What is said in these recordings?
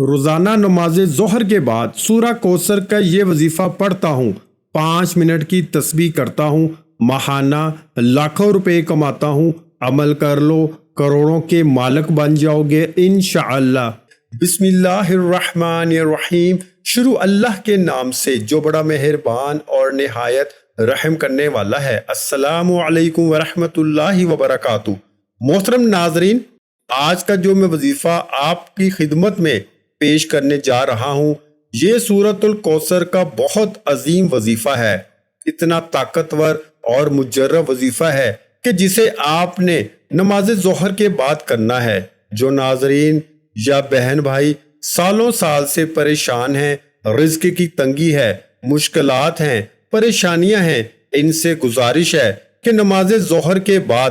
روزانہ نماز ظہر کے بعد سورہ کوثر کا یہ وظیفہ پڑھتا ہوں، 5 منٹ کی تسبیح کرتا ہوں، ماہانہ لاکھوں روپے کماتا ہوں۔ عمل کر لو، کروڑوں کے مالک بن جاؤ گے انشاءاللہ۔ بسم اللہ الرحمن الرحیم۔ شروع اللہ کے نام سے جو بڑا مہربان اور نہایت رحم کرنے والا ہے۔ السلام علیکم ورحمۃ اللہ وبرکاتہ۔ محترم ناظرین، آج کا جو میں وظیفہ آپ کی خدمت میں پیش کرنے جا رہا ہوں، یہ سورۃ الکوثر کا بہت عظیم وظیفہ ہے۔ اتنا طاقتور اور مجرب وظیفہ ہے کہ جسے آپ نے نماز ظہر کے بعد کرنا ہے۔ جو ناظرین یا بہن بھائی سالوں سال سے پریشان ہیں، رزق کی تنگی ہے، مشکلات ہیں، پریشانیاں ہیں، ان سے گزارش ہے کہ نماز ظہر کے بعد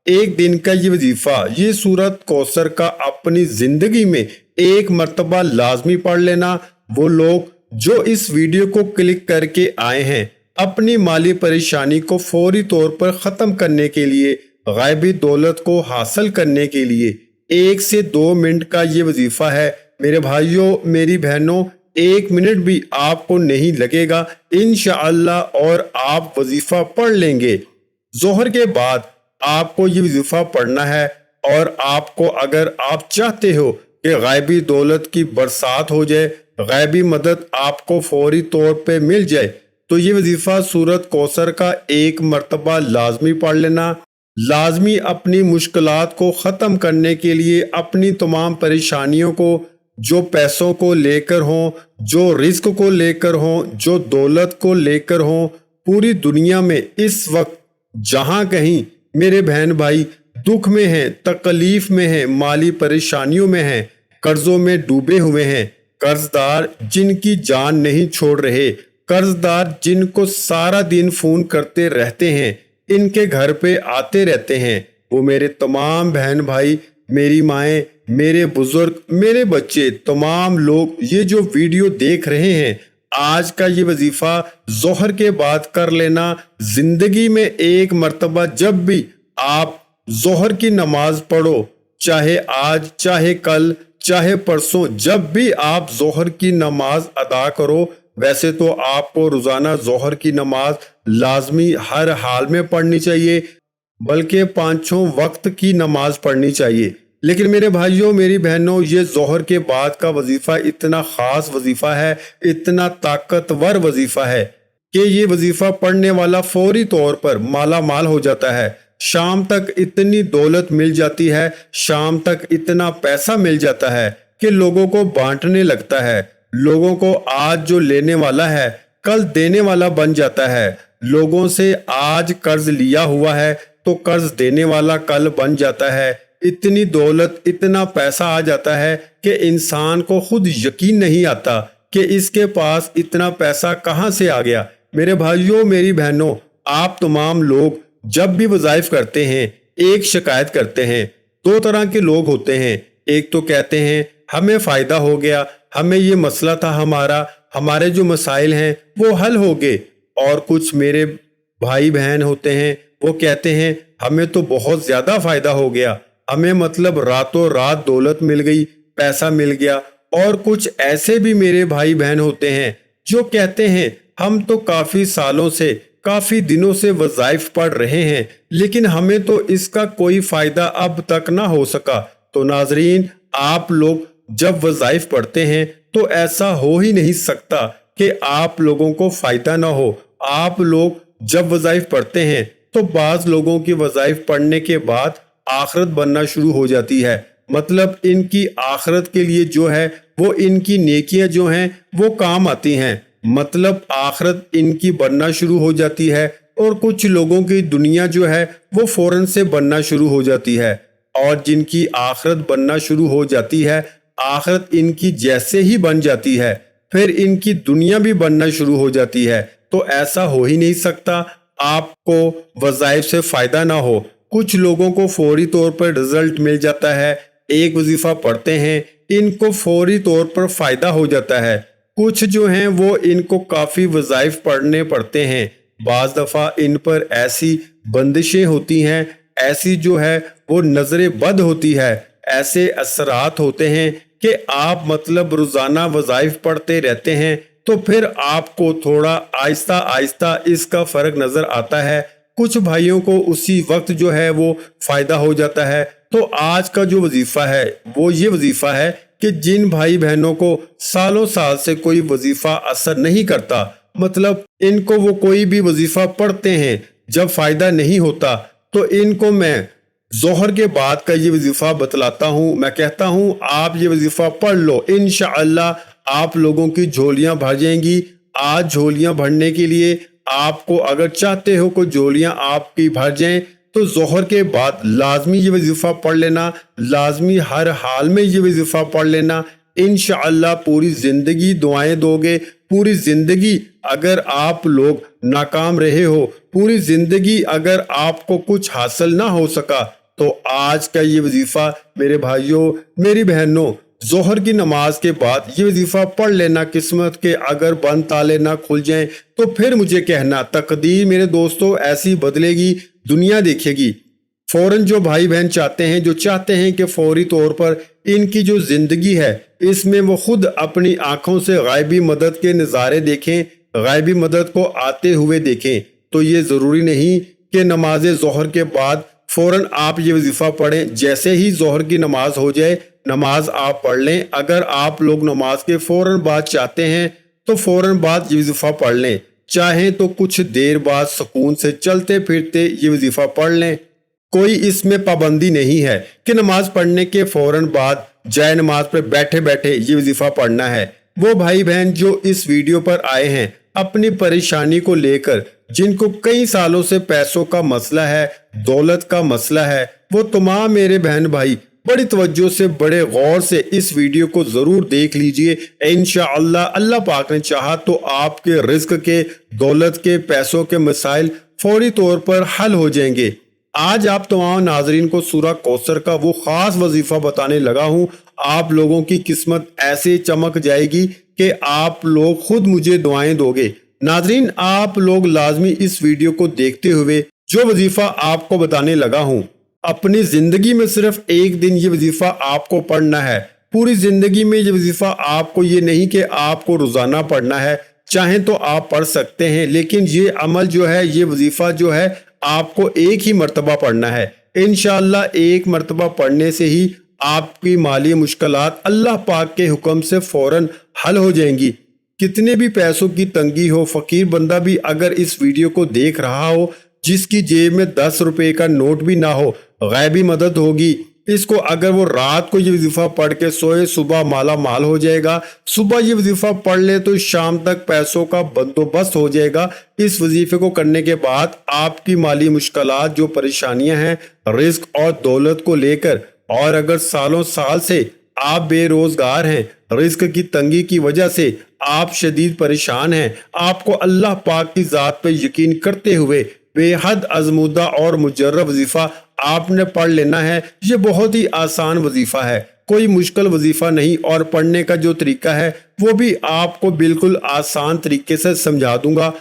ایک دن کا یہ وظیفہ، یہ سورۃ کوثر کا اپنی زندگی میں ایک مرتبہ لازمی پڑھ لینا۔ وہ لوگ جو اس ویڈیو کو کلک کر کے آئے ہیں، اپنی مالی پریشانی کو فوری طور پر ختم کرنے کے لیے، غیبی دولت کو حاصل کرنے کے لیے 1 سے 2 منٹ کا یہ وظیفہ ہے۔ میرے بھائیوں، میری بہنوں، 1 منٹ بھی آپ کو نہیں لگے گا انشاءاللہ، اور آپ وظیفہ پڑھ لیں گے۔ ظہر کے بعد آپ کو یہ وظیفہ پڑھنا ہے، اور آپ کو اگر آپ چاہتے ہو کہ غیبی دولت کی برسات ہو جائے، غیبی مدد آپ کو فوری طور پہ مل جائے، تو یہ وظیفہ سورۃ کوثر کا ایک مرتبہ لازمی پڑھ لینا۔ لازمی اپنی مشکلات کو ختم کرنے کے لیے، اپنی تمام پریشانیوں کو، جو پیسوں کو لے کر ہوں، جو رزق کو لے کر ہوں، جو دولت کو لے کر ہوں، پوری دنیا میں اس وقت جہاں کہیں میرے بہن بھائی دکھ میں ہیں، تکلیف میں ہیں، مالی پریشانیوں میں ہیں، قرضوں میں ڈوبے ہوئے ہیں، قرض دار جن کی جان نہیں چھوڑ رہے، قرض دار جن کو سارا دن فون کرتے رہتے ہیں، ان کے گھر پہ آتے رہتے ہیں، وہ میرے تمام بہن بھائی، میری مائیں، میرے بزرگ، میرے بچے، تمام لوگ یہ جو ویڈیو دیکھ رہے ہیں، آج کا یہ وظیفہ ظہر کے بعد کر لینا۔ زندگی میں ایک مرتبہ جب بھی آپ ظہر کی نماز پڑھو، چاہے آج، چاہے کل، چاہے پرسوں، جب بھی آپ ظہر کی نماز ادا کرو، ویسے تو آپ کو روزانہ ظہر کی نماز لازمی ہر حال میں پڑھنی چاہیے، بلکہ 5 وقت کی نماز پڑھنی چاہیے۔ لیکن میرے بھائیوں، میری بہنوں، یہ ظہر کے بعد کا وظیفہ اتنا خاص وظیفہ ہے، اتنا طاقتور وظیفہ ہے کہ یہ وظیفہ پڑھنے والا فوری طور پر مالا مال ہو جاتا ہے۔ شام تک اتنی دولت مل جاتی ہے، شام تک اتنا پیسہ مل جاتا ہے کہ لوگوں کو بانٹنے لگتا ہے۔ لوگوں کو آج جو لینے والا ہے کل دینے والا بن جاتا ہے۔ لوگوں سے آج قرض لیا ہوا ہے تو قرض دینے والا کل بن جاتا ہے۔ اتنی دولت، اتنا پیسہ آ جاتا ہے کہ انسان کو خود یقین نہیں آتا کہ اس کے پاس اتنا پیسہ کہاں سے آ گیا۔ میرے بھائیوں، میری بہنوں، آپ تمام لوگ جب بھی وظائف کرتے ہیں، ایک شکایت کرتے ہیں۔ 2 طرح کے لوگ ہوتے ہیں۔ ایک تو کہتے ہیں ہمیں فائدہ ہو گیا، ہمیں یہ مسئلہ تھا، ہمارے جو مسائل ہیں وہ حل ہو گئے۔ اور کچھ میرے بھائی بہن ہوتے ہیں، وہ کہتے ہیں ہمیں تو بہت زیادہ فائدہ ہو گیا، ہمیں مطلب راتوں رات دولت مل گئی، پیسہ مل گیا۔ اور کچھ ایسے بھی میرے بھائی بہن ہوتے ہیں جو کہتے ہیں ہم تو کافی سالوں سے، کافی دنوں سے وظائف پڑھ رہے ہیں، لیکن ہمیں تو اس کا کوئی فائدہ اب تک نہ ہو سکا۔ تو ناظرین، آپ لوگ جب وظائف پڑھتے ہیں تو ایسا ہو ہی نہیں سکتا کہ آپ لوگوں کو فائدہ نہ ہو۔ آپ لوگ جب وظائف پڑھتے ہیں تو بعض لوگوں کی وظائف پڑھنے کے بعد آخرت بننا شروع ہو جاتی ہے، مطلب ان کی آخرت کے لیے جو ہے وہ ان کی نیکیاں جو ہیں وہ کام آتی ہیں، مطلب آخرت ان کی بننا شروع ہو جاتی ہے۔ اور کچھ لوگوں کی دنیا جو ہے وہ فوراً سے بننا شروع ہو جاتی ہے، اور جن کی آخرت بننا شروع ہو جاتی ہے، آخرت ان کی جیسے ہی بن جاتی ہے، پھر ان کی دنیا بھی بننا شروع ہو جاتی ہے۔ تو ایسا ہو ہی نہیں سکتا آپ کو وظائف سے فائدہ نہ ہو۔ کچھ لوگوں کو فوری طور پر رزلٹ مل جاتا ہے، ایک وظیفہ پڑھتے ہیں، ان کو فوری طور پر فائدہ ہو جاتا ہے۔ کچھ جو ہیں وہ ان کو کافی وظائف پڑھنے پڑتے ہیں، بعض دفعہ ان پر ایسی بندشیں ہوتی ہیں، ایسی جو ہے وہ نظر بد ہوتی ہے، ایسے اثرات ہوتے ہیں کہ آپ مطلب روزانہ وظائف پڑھتے رہتے ہیں تو پھر آپ کو تھوڑا آہستہ آہستہ اس کا فرق نظر آتا ہے۔ کچھ بھائیوں کو اسی وقت جو ہے وہ فائدہ ہو جاتا ہے۔ تو آج کا جو وظیفہ ہے وہ یہ وظیفہ ہے کہ جن بھائی بہنوں کو سالوں سال سے کوئی وظیفہ اثر نہیں کرتا، مطلب ان کو وہ کوئی بھی وظیفہ پڑھتے ہیں جب فائدہ نہیں ہوتا، تو ان کو میں ظہر کے بعد کا یہ وظیفہ بتلاتا ہوں۔ میں کہتا ہوں آپ یہ وظیفہ پڑھ لو، انشاءاللہ آپ لوگوں کی جھولیاں بھر جائیں گی۔ آج جھولیاں بھرنے کے لیے آپ کو اگر چاہتے ہو کہ جھولیاں آپ کی بھر جائیں تو ظہر کے بعد لازمی یہ وظیفہ پڑھ لینا، لازمی ہر حال میں یہ وظیفہ پڑھ لینا۔ انشاءاللہ پوری زندگی دعائیں دو گے، پوری زندگی اگر آپ لوگ ناکام رہے ہو، پوری زندگی اگر آپ کو کچھ حاصل نہ ہو سکا، تو آج کا یہ وظیفہ میرے بھائیوں میری بہنوں ظہر کی نماز کے بعد یہ وظیفہ پڑھ لینا۔ قسمت کے اگر بند تالے نہ کھل جائیں تو پھر مجھے کہنا، تقدیر میرے دوستوں ایسی بدلے گی، دنیا دیکھے گی۔ فوراً جو بھائی بہن چاہتے ہیں، جو چاہتے ہیں کہ فوری طور پر ان کی جو زندگی ہے اس میں وہ خود اپنی آنکھوں سے غائبی مدد کے نظارے دیکھیں، غائبی مدد کو آتے ہوئے دیکھیں، تو یہ ضروری نہیں کہ نماز ظہر کے بعد فوراً آپ یہ وظیفہ پڑھیں۔ جیسے ہی ظہر کی نماز ہو جائے نماز آپ پڑھ لیں۔ اگر آپ لوگ نماز کے فوراً بعد چاہتے ہیں تو فوراً بعد یہ وظیفہ پڑھ لیں، چاہیں تو کچھ دیر بعد سکون سے چلتے پھرتے یہ وظیفہ پڑھ لیں۔ کوئی اس میں پابندی نہیں ہے کہ نماز پڑھنے کے فوراً بعد جائے نماز پر بیٹھے بیٹھے یہ وظیفہ پڑھنا ہے۔ وہ بھائی بہن جو اس ویڈیو پر آئے ہیں اپنی پریشانی کو لے کر، جن کو کئی سالوں سے پیسوں کا مسئلہ ہے، دولت کا مسئلہ ہے، وہ تمام میرے بہن بھائی بڑی توجہ سے بڑے غور سے اس ویڈیو کو ضرور دیکھ لیجئے۔ انشاءاللہ اللہ پاک نے چاہا تو آپ کے رزق کے، دولت کے، پیسوں کے مسائل فوری طور پر حل ہو جائیں گے۔ آج آپ تمام ناظرین کو سورہ کوثر کا وہ خاص وظیفہ بتانے لگا ہوں۔ آپ لوگوں کی قسمت ایسے چمک جائے گی کہ آپ لوگ خود مجھے دعائیں دو گے۔ ناظرین آپ لوگ لازمی اس ویڈیو کو دیکھتے ہوئے جو وظیفہ آپ کو بتانے لگا ہوں، اپنی زندگی میں صرف ایک دن یہ وظیفہ آپ کو پڑھنا ہے۔ پوری زندگی میں یہ وظیفہ آپ کو یہ نہیں کہ آپ کو روزانہ پڑھنا ہے، چاہیں تو آپ پڑھ سکتے ہیں، لیکن یہ عمل جو ہے، یہ وظیفہ جو ہے آپ کو ایک ہی مرتبہ پڑھنا ہے۔ انشاءاللہ ایک مرتبہ پڑھنے سے ہی آپ کی مالی مشکلات اللہ پاک کے حکم سے فوراً حل ہو جائیں گی۔ کتنے بھی پیسوں کی تنگی ہو، فقیر بندہ بھی اگر اس ویڈیو کو دیکھ رہا ہو، جس کی جیب میں 10 روپے کا نوٹ بھی نہ ہو، غیبی مدد ہوگی۔ اس کو اگر وہ رات کو یہ وظیفہ پڑھ کے سوئے، صبح مالا مال ہو جائے گا۔ صبح یہ وظیفہ پڑھ لے تو شام تک پیسوں کا بندوبست ہو جائے گا۔ اس وظیفے کو کرنے کے بعد آپ کی مالی مشکلات، جو پریشانیاں ہیں رزق اور دولت کو لے کر، اور اگر سالوں سال سے آپ بے روزگار ہیں، رزق کی تنگی کی وجہ سے آپ شدید پریشان ہیں، آپ کو اللہ پاک کی ذات پہ یقین کرتے ہوئے بے حد ازمودہ اور مجرب وظیفہ آپ نے پڑھ لینا ہے۔ یہ بہت ہی آسان وظیفہ ہے، کوئی مشکل وظیفہ نہیں، اور پڑھنے کا جو طریقہ ہے وہ بھی آپ کو بالکل آسان طریقے سے سمجھا دوں گا۔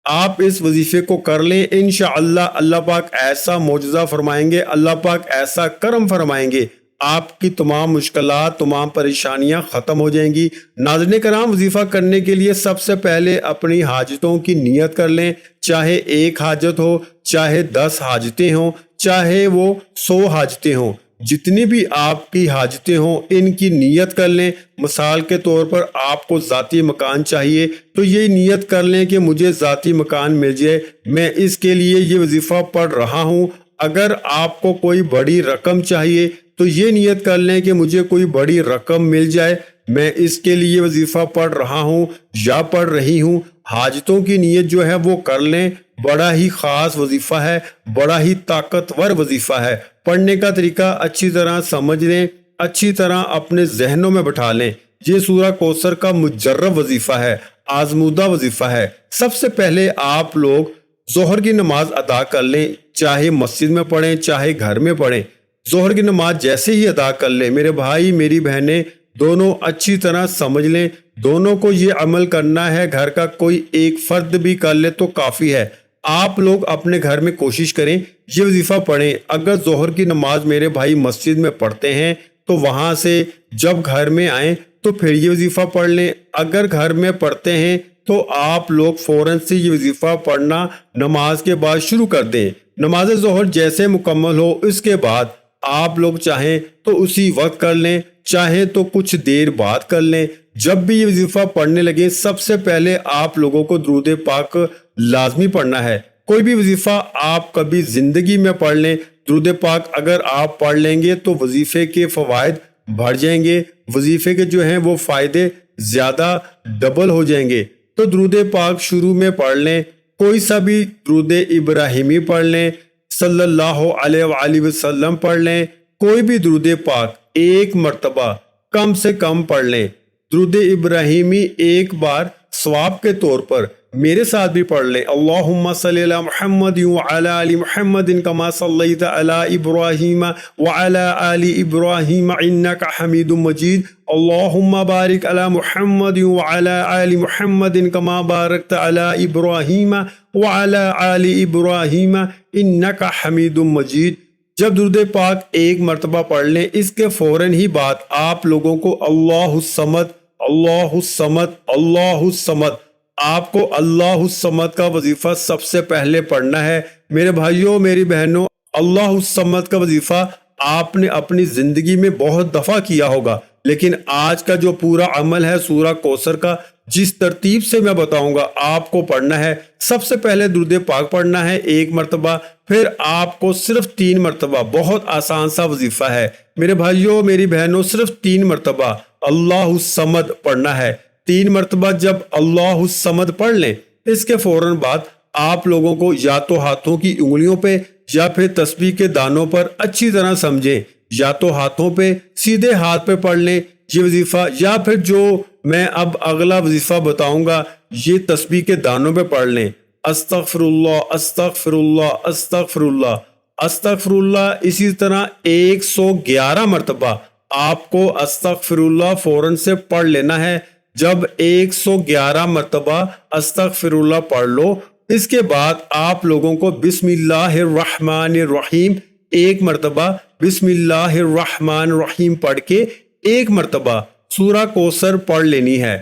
آپ اس وظیفے کو کر لیں، انشاءاللہ اللہ پاک ایسا معجزہ فرمائیں گے، اللہ پاک ایسا کرم فرمائیں گے، آپ کی تمام مشکلات، تمام پریشانیاں ختم ہو جائیں گی۔ ناظرین کرام، وظیفہ کرنے کے لیے سب سے پہلے اپنی حاجتوں کی نیت کر لیں، چاہے ایک حاجت ہو، چاہے 10 حاجتیں ہوں، چاہے وہ 100 حاجتیں ہوں، جتنی بھی آپ کی حاجتیں ہوں ان کی نیت کر لیں۔ مثال کے طور پر آپ کو ذاتی مکان چاہیے تو یہ نیت کر لیں کہ مجھے ذاتی مکان مل جائے، میں اس کے لیے یہ وظیفہ پڑھ رہا ہوں۔ اگر آپ کو کوئی بڑی رقم چاہیے تو یہ نیت کر لیں کہ مجھے کوئی بڑی رقم مل جائے، میں اس کے لیے وظیفہ پڑھ رہا ہوں یا پڑھ رہی ہوں۔ حاجتوں کی نیت جو ہے وہ کر لیں۔ بڑا ہی خاص وظیفہ ہے، بڑا ہی طاقتور وظیفہ ہے۔ پڑھنے کا طریقہ اچھی طرح سمجھ لیں، اچھی طرح اپنے ذہنوں میں بٹھا لیں۔ یہ سورہ کوثر کا مجرب وظیفہ ہے، آزمودہ وظیفہ ہے۔ سب سے پہلے آپ لوگ ظہر کی نماز ادا کر لیں، چاہے مسجد میں پڑھیں چاہے گھر میں پڑھیں۔ ظہر کی نماز جیسے ہی ادا کر لیں، میرے بھائی میری بہنیں دونوں اچھی طرح سمجھ لیں، دونوں کو یہ عمل کرنا ہے، گھر کا کوئی ایک فرد بھی کر لے تو کافی ہے۔ آپ لوگ اپنے گھر میں کوشش کریں یہ وظیفہ پڑھیں۔ اگر ظہر کی نماز میرے بھائی مسجد میں پڑھتے ہیں تو وہاں سے جب گھر میں آئیں تو پھر یہ وظیفہ پڑھ لیں۔ اگر گھر میں پڑھتے ہیں تو آپ لوگ فوراً سے یہ وظیفہ پڑھنا نماز کے بعد شروع کر دیں۔ نماز ظہر جیسے مکمل ہو اس کے بعد آپ لوگ چاہیں تو اسی وقت کر لیں، چاہیں تو کچھ دیر بعد کر لیں۔ جب بھی یہ وظیفہ پڑھنے لگے سب سے پہلے آپ لوگوں کو درود پاک لازمی پڑھنا ہے۔ کوئی بھی وظیفہ آپ کبھی زندگی میں پڑھ لیں، درود پاک اگر آپ پڑھ لیں گے تو وظیفے کے فوائد بڑھ جائیں گے، وظیفے کے جو ہیں وہ فائدے زیادہ ڈبل ہو جائیں گے۔ تو درود پاک شروع میں پڑھ لیں، کوئی سا بھی درود ابراہیمی پڑھ لیں، صلی اللہ علیہ وآلہ وسلم پڑھ لیں، کوئی بھی درود پاک ایک مرتبہ کم سے کم پڑھ لیں۔ درود ابراہیمی ایک بار ثواب کے طور پر میرے ساتھ بھی پڑھ لیں، اللہم صلی علی محمد وعلی آل محمد کما صلیت علی ابراہیم وعلی آل ابراہیم انک حمید مجید، اللہم بارک علی محمد وعلی آل محمد کما بارکت علی ابراہیم وعلی آل ابراہیم انک حمید مجید۔ جب درود پاک ایک مرتبہ پڑھ لیں اس کے فوراً ہی بعد آپ لوگوں کو اللہ الصمد اللہ الصمد اللہ الصمد، آپ کو اللہ الصمد کا وظیفہ سب سے پہلے پڑھنا ہے۔ میرے بھائیوں میری بہنوں، اللہ الصمد کا وظیفہ آپ نے اپنی زندگی میں بہت دفعہ کیا ہوگا، لیکن آج کا جو پورا عمل ہے سورہ کوثر کا، جس ترتیب سے میں بتاؤں گا آپ کو پڑھنا ہے۔ سب سے پہلے درود پاک پڑھنا ہے ایک مرتبہ، پھر آپ کو صرف 3 مرتبہ، بہت آسان سا وظیفہ ہے میرے بھائیوں میری بہنوں، صرف 3 مرتبہ اللہ الصمد پڑھنا ہے۔ 3 مرتبہ جب اللہ الصمد پڑھ لیں اس کے فوراً بعد آپ لوگوں کو یا تو ہاتھوں کی انگلیوں پہ یا پھر تسبیح کے دانوں پر اچھی طرح سمجھیں، یا تو ہاتھوں پہ سیدھے ہاتھ پہ پڑھ لیں یہ وظیفہ، یا پھر جو میں اب اگلا وظیفہ بتاؤں گا یہ تسبیح کے دانوں پہ پڑھ لیں، استغفر اللہ استغفر اللہ استغفر اللہ استغفر اللہ۔ اسی طرح 111 مرتبہ آپ کو استغفر اللہ فوراً سے پڑھ لینا ہے۔ جب 111 مرتبہ استغفر اللہ پڑھ لو اس کے بعد آپ لوگوں کو بسم اللہ الرحمن الرحیم ایک مرتبہ بسم اللہ الرحمن الرحیم پڑھ کے ایک مرتبہ سورہ کوثر پڑھ لینی ہے۔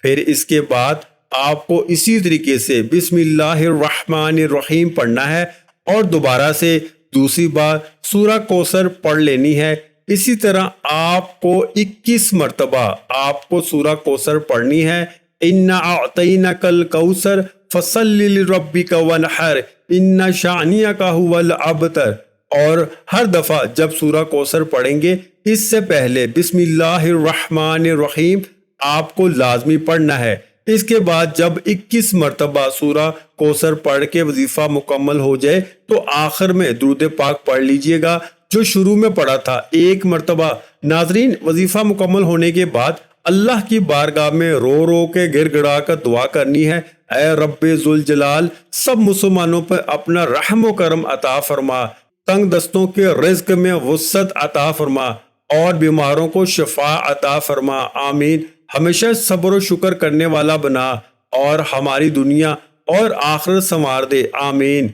پھر اس کے بعد آپ کو اسی طریقے سے بسم اللہ الرحمن الرحیم پڑھنا ہے اور دوبارہ سے دوسری بار سورہ کوثر پڑھ لینی ہے۔ اسی طرح آپ کو 21 مرتبہ آپ کو سورہ کوثر پڑھنی ہے۔ اِنَّا أَعْطَيْنَكَ الْكَوْثَرَ فَصَلِّ لِرَبِّكَ وَانْحَرْ إِنَّ شَانِئَكَ هُوَ الْأَبْتَرُ۔ اور ہر دفعہ جب سورہ کوثر پڑھیں گے اس سے پہلے بسم اللہ الرحمن الرحیم آپ کو لازمی پڑھنا ہے۔ اس کے بعد جب 21 مرتبہ سورہ کوثر پڑھ کے وظیفہ مکمل ہو جائے تو آخر میں درود پاک پڑھ لیجئے گا جو شروع میں پڑھا تھا ایک مرتبہ۔ ناظرین، وظیفہ مکمل ہونے کے بعد اللہ کی بارگاہ میں رو رو کے گر گڑا کر دعا کرنی ہے، اے رب ذوالجلال سب مسلمانوں پر اپنا رحم و کرم عطا فرما، تنگ دستوں کے رزق میں وسعت عطا فرما اور بیماروں کو شفا عطا فرما، آمین۔ ہمیشہ صبر و شکر کرنے والا بنا اور ہماری دنیا اور آخرت سنوار دے، آمین۔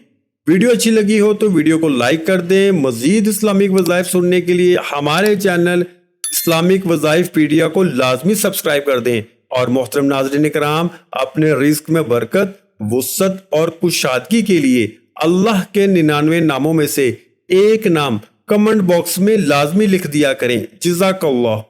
ویڈیو اچھی لگی ہو تو ویڈیو کو لائک کر دیں۔ مزید اسلامک وظائف سننے کے لیے ہمارے چینل اسلامک وظائف پیڈیا کو لازمی سبسکرائب کر دیں۔ اور محترم ناظرین کرام، اپنے رزق میں برکت، وسعت اور کشادگی کے لیے اللہ کے 99 ناموں میں سے ایک نام کمنٹ باکس میں لازمی لکھ دیا کریں۔ جزاک اللہ۔